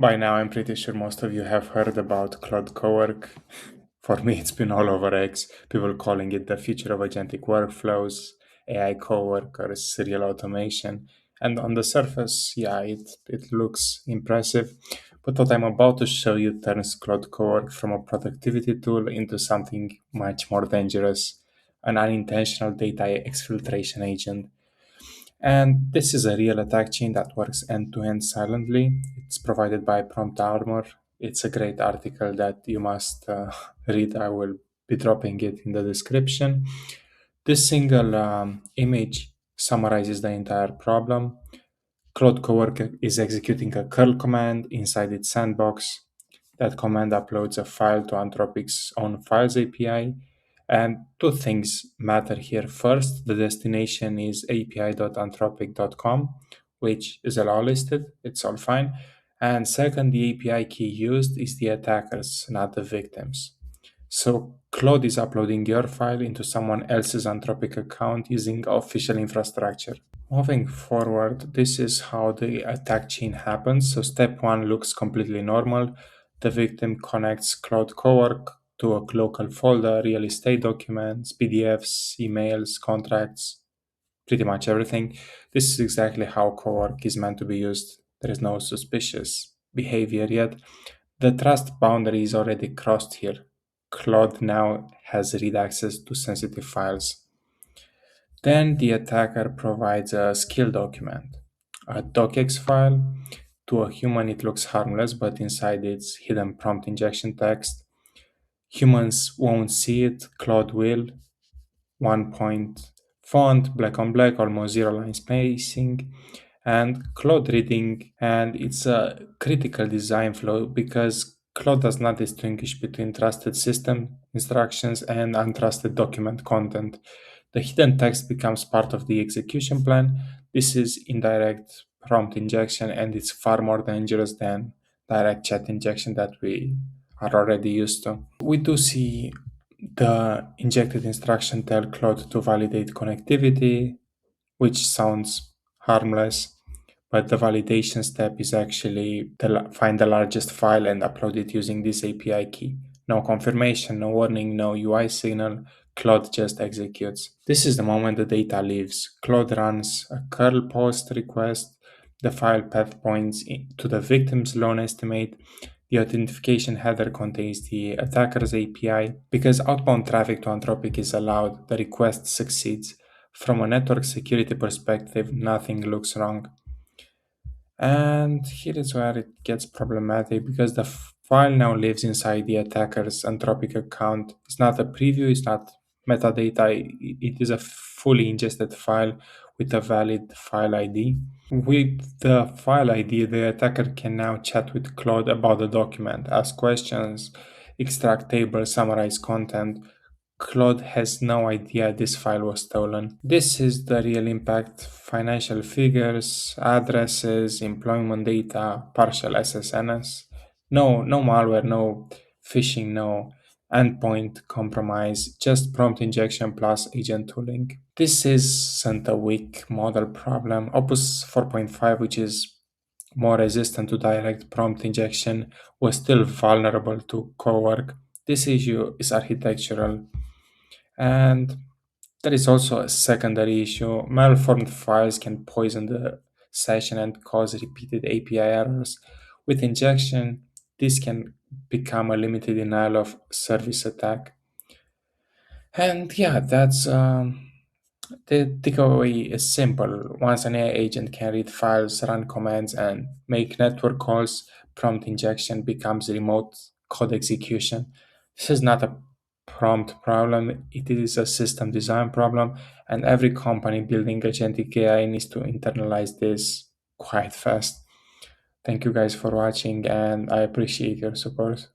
By now, I'm pretty sure most of you have heard about Claude Cowork. For me, it's been all over X. People calling it the future of agentic workflows, AI coworkers, serial automation. And on the surface, yeah, it looks impressive. But what I'm about to show you turns Claude Cowork from a productivity tool into something much more dangerous, an unintentional data exfiltration agent. And this is a real attack chain that works end to end silently. It's provided by Prompt Armor. It's a great article that you must read. I will be dropping it in the description. This single image summarizes the entire problem. Claude Coworker is executing a curl command inside its sandbox. That command uploads a file to Anthropic's own files API. And two things matter here. First, the destination is api.anthropic.com, which is allow listed. It's all fine. And second, the API key used is the attackers, not the victims. So Claude is uploading your file into someone else's Anthropic account using official infrastructure. Moving forward, this is how the attack chain happens. So step one looks completely normal. The victim connects Cloud Cowork to a local folder, real estate documents, PDFs, emails, contracts, pretty much everything. This is exactly how Cowork is meant to be used. There is no suspicious behavior yet. The trust boundary is already crossed here. Claude now has read access to sensitive files. Then the attacker provides a skill document, a docx file. To a human, it looks harmless, but inside it's hidden prompt injection text. Humans won't see it, Claude will. 1 point font, black on black, almost zero line spacing, and Claude reading. And it's a critical design flaw because Claude does not distinguish between trusted system instructions and untrusted document content. The hidden text becomes part of the execution plan. This is indirect prompt injection, and it's far more dangerous than direct chat injection that we are already used to. We do see the injected instruction tell Claude to validate connectivity, which sounds harmless, but the validation step is actually find the largest file and upload it using this API key. No confirmation, no warning, no UI signal. Claude just executes. This is the moment the data leaves. Claude runs a curl post request. The file path points to the victim's loan estimate. The authentication header contains the attacker's API. Because outbound traffic to Anthropic is allowed, the request succeeds. From a network security perspective, nothing looks wrong. And here is where it gets problematic because the file now lives inside the attacker's Anthropic account. It's not a preview, it's not metadata, it is a fully ingested file with a valid file ID. With the file ID, the attacker can now chat with Claude about the document, ask questions, extract tables, summarize content. Claude has no idea this file was stolen. This is the real impact: financial figures, addresses, employment data, partial SSNS. No malware, no phishing, no endpoint compromise, just prompt injection plus agent tooling. This isn't a weak model problem. Opus 4.5, which is more resistant to direct prompt injection, was still vulnerable to Cowork. This issue is architectural. And there is also a secondary issue. Malformed files can poison the session and cause repeated API errors. With injection, this can become a limited denial of service attack. And yeah, that's the takeaway is simple. Once an AI agent can read files, run commands, and make network calls, prompt injection becomes remote code execution. This is not a prompt problem, it is a system design problem, and every company building agentic AI needs to internalize this quite fast. Thank you guys for watching, and I appreciate your support.